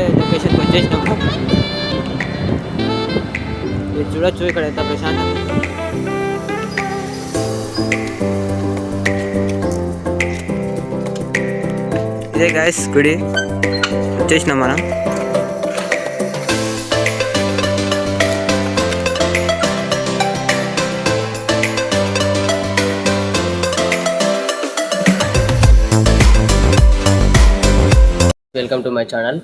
అయితే లొకేషన్కి వచ్చేసినాము. మీరు చూడొచ్చు ఇక్కడ ఎంత ప్రశాంతంగా. ఇదే గాయస్ గుడి, వచ్చేసినాం మనం. Welcome to my channel.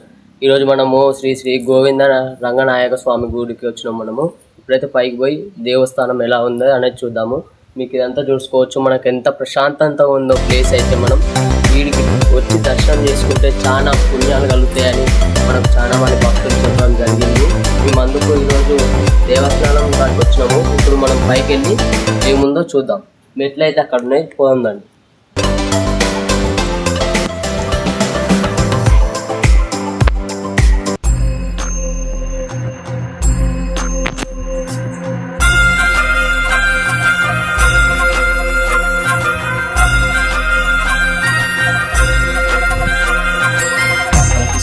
ఈరోజు మనము శ్రీ శ్రీ గోవింద రంగనాయక స్వామి గుడికి వచ్చినాం. మనము ఇప్పుడైతే పైకి పోయి దేవస్థానం ఎలా ఉందో అనేది చూద్దాము. మీకు ఇదంతా చూసుకోవచ్చు, మనకు ఎంత ప్రశాంతంగా ఉందో ప్లేస్. అయితే మనం వీడికి వచ్చి దర్శనం చేసుకుంటే చాలా పుణ్యాలు కలుగుతాయని మనకు చాలా మంది భక్తులు చెప్పడం జరిగింది. మేము అందుకు ఈరోజు దేవస్థానం కాడికి వచ్చినాము. ఇప్పుడు మనం పైకి వెళ్ళి ఏముందో చూద్దాం. మెట్లయితే అక్కడ ఉన్నాయి, పోందండి.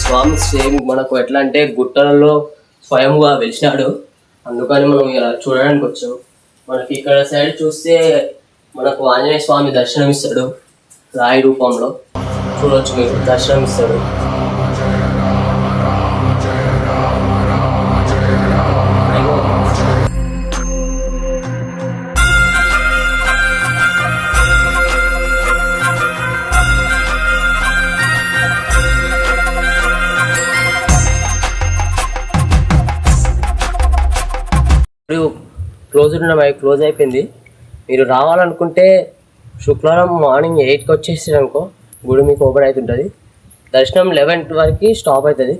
స్వామి సేమ్ మనకు ఎట్లా అంటే గుట్టలలో స్వయంగా వెలిసినాడు, అందుకని మనం ఇలా చూడడానికి వచ్చాం. మనకి ఇక్కడ సైడ్ చూస్తే మనకు ఆంజనేయ స్వామి దర్శనం ఇస్తాడు, రాయి రూపంలో చూడవచ్చు. మీరు దర్శనం ఇస్తాడు. క్లోజ్ అయిపోయింది. మీరు రావాలనుకుంటే శుక్రవారం మార్నింగ్ 8కి వచ్చేసారు అనుకో, గుడి మీకు ఓపెన్ అవుతుంటుంది. దర్శనం 11 వరకు స్టాప్ అవుతుంది.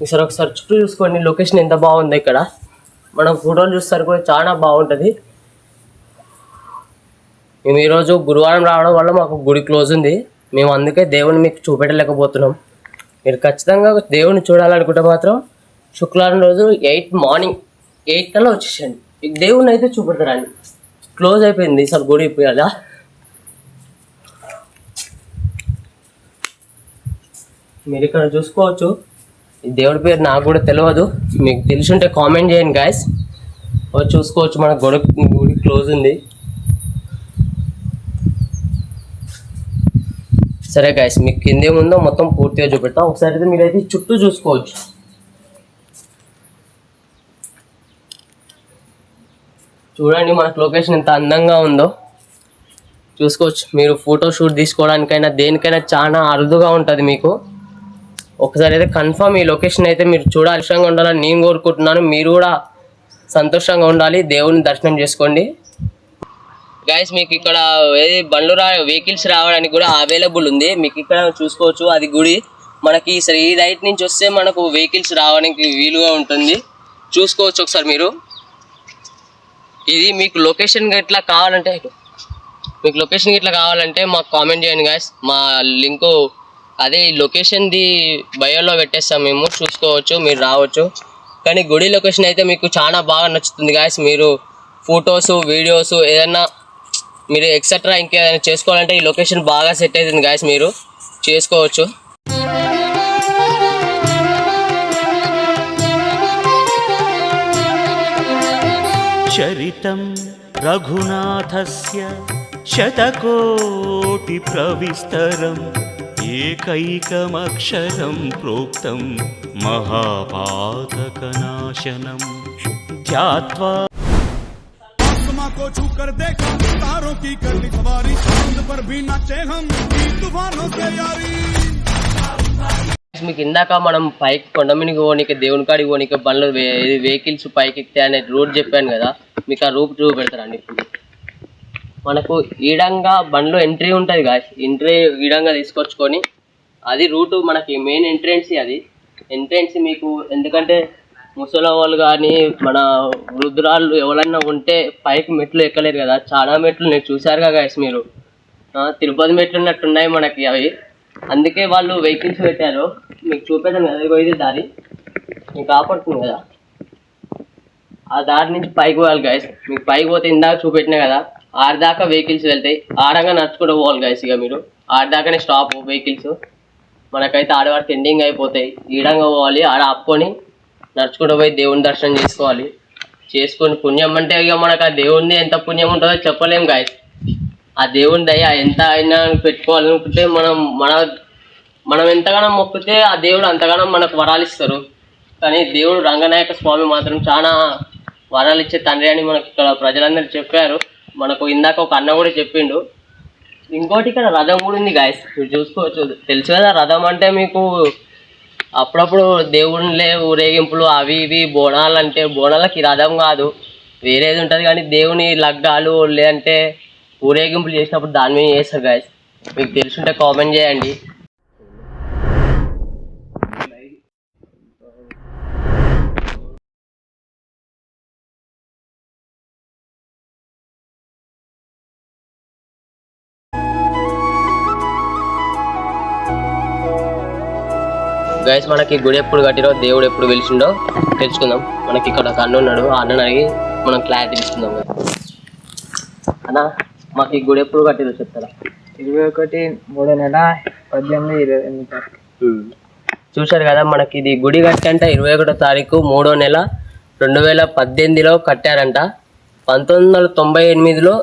ఈసారి ఒకసారి చుట్టూ చూసుకోండి, లొకేషన్ ఎంత బాగుంది. ఇక్కడ మనం ఫోటోలు చూస్తారు కూడా చాలా బాగుంటుంది. మేము ఈరోజు గురువారం రావడం వల్ల మాకు గుడి క్లోజ్ ఉంది. మేము అందుకే దేవుని మీకు చూపెట్టలేకపోతున్నాం. మీరు ఖచ్చితంగా దేవుని చూడాలనుకుంటే మాత్రం శుక్రవారం రోజు మార్నింగ్ 8 కల్లా వచ్చేసండి. దేవుని అయితే చూపెడతారండి. క్లోజ్ అయిపోయింది సార్ గుడి ఇప్పుడు. అలా మీరు ఇక్కడ చూసుకోవచ్చు. ఈ దేవుడి పేరు నాకు కూడా తెలియదు, మీకు తెలిసి ఉంటే కామెంట్ చేయండి గాయస్. చూసుకోవచ్చు మన గుడి క్లోజ్ ఉంది. సరే గాయస్, మీకు కిందేముందో మొత్తం పూర్తిగా చూపెడతా. ఒకసారి అయితే మీరైతే చుట్టూ చూసుకోవచ్చు. చూడండి మనకు లొకేషన్ ఎంత అందంగా ఉందో చూసుకోవచ్చు. మీరు ఫోటో షూట్ తీసుకోవడానికైనా దేనికైనా చాలా అరుదుగా ఉంటుంది మీకు. ఒకసారి అయితే కన్ఫర్మ్ ఈ లొకేషన్ అయితే మీరు సంతోషంగా ఉండాలని నేను కోరుకుంటున్నాను. మీరు కూడా సంతోషంగా ఉండాలి, దేవుని దర్శనం చేసుకోండి గైస్. మీకు ఇక్కడ ఏది వెహికల్స్ రావడానికి కూడా అవైలబుల్ ఉంది. మీకు ఇక్కడ చూసుకోవచ్చు, అది గుడి. మనకి ఈ రైట్ నుంచి వస్తే మనకు వెహికల్స్ రావడానికి వీలుగా ఉంటుంది. చూసుకోవచ్చు ఒకసారి మీరు. ఇది మీకు లొకేషన్ ఇట్లా కావాలంటే మాకు కామెంట్ చేయండి గాయస్. మా లింకు అదే ఈ లొకేషన్ది బయోలో పెట్టేస్తాం మేము. చూసుకోవచ్చు, మీరు రావచ్చు. కానీ గుడి లొకేషన్ అయితే మీకు చాలా బాగా నచ్చుతుంది గాయస్. మీరు ఫొటోస్ వీడియోస్ ఏదైనా మీరు ఎక్సెట్రా ఇంకేదైనా చేసుకోవాలంటే ఈ లొకేషన్ బాగా సెట్ అవుతుంది గాయస్, మీరు చేసుకోవచ్చు. చరితం రఘునాథస్య శతకోటి ప్రవిస్తరం ఏకైకమక్షరం ప్రోక్తం మహాపాతకనాశనం ధ్యాత్వా को छूकर देखा तारों की कर ली सवारी चांद पर भी नाचे हम तूफानों से यारी. మీకు ఇందాక మనం పైకి కొండమినికి పోనీకి దేవుని కాడికి పోనీకి బండ్లు వెహికల్స్ పైకి ఎక్కితే అనే రూట్ చెప్పాను కదా, మీకు ఆ రూట్ చూపెడతారండి. ఇప్పుడు మనకు ఈడంగా బండ్లో ఎంట్రీ ఉంటుంది గాయస్. ఎంట్రీ ఈడంగా తీసుకొచ్చుకొని అది రూటు మనకి మెయిన్ ఎంట్రెన్స్. అది ఎంట్రెన్స్ మీకు ఎందుకంటే ముసలి వాళ్ళు కానీ మన వృద్ధురాళ్ళు ఎవరన్నా ఉంటే పైకి మెట్లు ఎక్కలేరు కదా. చాలా మెట్లు నేను చూశారుగా గాయస్, మీరు తిరుపతి మెట్లు ఉన్నట్టున్నాయి మనకి అవి. అందుకే వాళ్ళు వెహికల్స్ పెట్టారు. మీకు చూపెట్టాను కదా, ఇది దారి మీకు కాపాడుతుంది కదా. ఆ దారి నుంచి పైకి పోవాలి గాయస్. మీకు పైకి పోతే ఇందాక చూపెట్టినా కదా, ఆడదాకా వెహికల్స్ వెళ్తాయి. ఆడంగా నడుచుకుంటూ పోవాలి గాయస్. ఇక మీరు ఆడదాకానే స్టాప్ వెహికల్స్. మనకైతే ఆడవాడికి ఎండింగ్ అయిపోతాయి. ఈడంగా పోవాలి, ఆడ ఆపుకొని నడుచుకుంటూ పోయి దేవుని దర్శనం చేసుకోవాలి. చేసుకొని పుణ్యం అంటే ఇక మనకు ఆ దేవుని ఎంత పుణ్యం ఉంటుందో చెప్పలేం గాయస్. ఆ దేవుని దయ ఎంత అయినా పెట్టుకోవాలనుకుంటే మనం ఎంతగానో మొక్కితే ఆ దేవుడు అంతగానో మనకు వరాలు ఇస్తారు. కానీ దేవుడు రంగనాయక స్వామి మాత్రం చాలా వరాలు ఇచ్చే తండ్రి అని మనకి ఇక్కడ ప్రజలందరూ చెప్పారు. మనకు ఇందాక ఒక అన్న కూడా చెప్పిండు. ఇంకోటి ఇక్కడ రథం కూడా ఉంది గాయస్, మీరు చూసుకోవచ్చు. తెలుసు కదా రథం అంటే మీకు. అప్పుడప్పుడు దేవుళ్ళే ఊరేగింపులు అవి ఇవి బోనాలు అంటే బోనాలకి రథం కాదు, వేరేది ఉంటుంది. కానీ దేవుని లగ్గాలు లేదంటే ఊరేగింపులు చేసినప్పుడు దాని మీద చేస్తారు గాయస్. మీకు తెలుసుంటే కామెంట్ చేయండి. గైస్ మనకి గుడి ఎప్పుడు కట్టిరో దేవుడు ఎప్పుడు వెలిసిండో తెలుసుకుందాం. మనకి ఇక్కడ ఒక అన్న ఉన్నాడు, ఆ అన్నని అడిగి మనం క్లారిటీ తీసుకుందాం. అన్న మాకు ఈ గుడి ఎప్పుడు కట్టిరో చెప్తారా? 21/3/1828. చూశారు కదా, మనకి ఇది గుడి కట్టంట 21వ తారీఖు 3వ నెల 2018లో కట్టారంట. 1998లో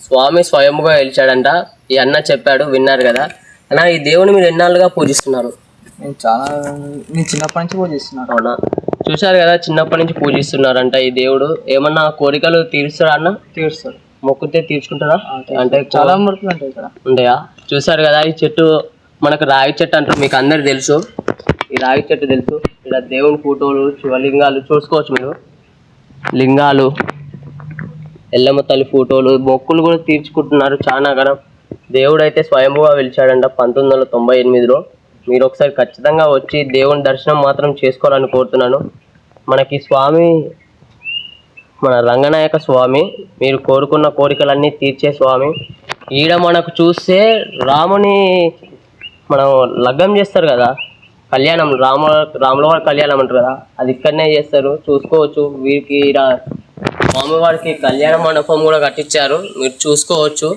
స్వామి స్వయంగా వెలిచాడంట. ఈ అన్న చెప్పాడు, విన్నారు కదా. అన్న ఈ దేవుని మీరు ఎన్నాళ్ళుగా పూజిస్తున్నారు? నేను చిన్నప్పటి నుంచి పూజిస్తున్నాను. అవునా? చూశారు కదా, చిన్నప్పటి నుంచి పూజిస్తున్నారంట ఈ దేవుడు. ఏమన్నా కోరికలు తీరుస్తారా అన్న? తీరుస్తాడు. మొక్కుతే తీర్చుకుంటారా? అంటే చాలా మొక్కులు ఉంటాయి ఇక్కడ. ఉంటాయా? చూశారు కదా, ఈ చెట్టు మనకు రాగి చెట్టు అంటారు, మీకు అందరు తెలుసు. ఈ రాగి చెట్టు తెలుసు. ఇలా దేవుని ఫోటోలు, శివలింగాలు చూసుకోవచ్చు మీరు. లింగాలు, ఎల్లమ్మ తల్లి ఫోటోలు, మొక్కులు కూడా తీర్చుకుంటున్నారు చాలా గణం. దేవుడు అయితే స్వయంగా వెలిచాడంట 1998లో. మీరు ఒకసారి ఖచ్చితంగా వచ్చి దేవుని దర్శనం మాత్రం చేసుకోవాలని కోరుతున్నాను. మనకి స్వామి మన రంగనాయక స్వామి, మీరు కోరుకున్న కోరికలన్నీ తీర్చే స్వామి. ఈడ మనకు చూస్తే రాముని మనం లగ్గం చేస్తారు కదా, కళ్యాణం, రాముల వారి కళ్యాణం అంటారు కదా, అది ఇక్కడనే చేస్తారు. చూసుకోవచ్చు. వీరికి ఈడ స్వామివారికి కళ్యాణ మండపం కూడా కట్టించారు, మీరు చూసుకోవచ్చు.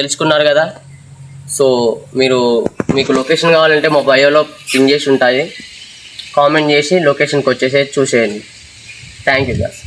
తెలుసుకున్నారు కదా. సో మీకు లొకేషన్ కావాలంటే మా బయోలో పిన్ చేసి ఉంటాయి, కామెంట్ చేసి లొకేషన్కి వచ్చేసి చూసేయండి. Thank you guys.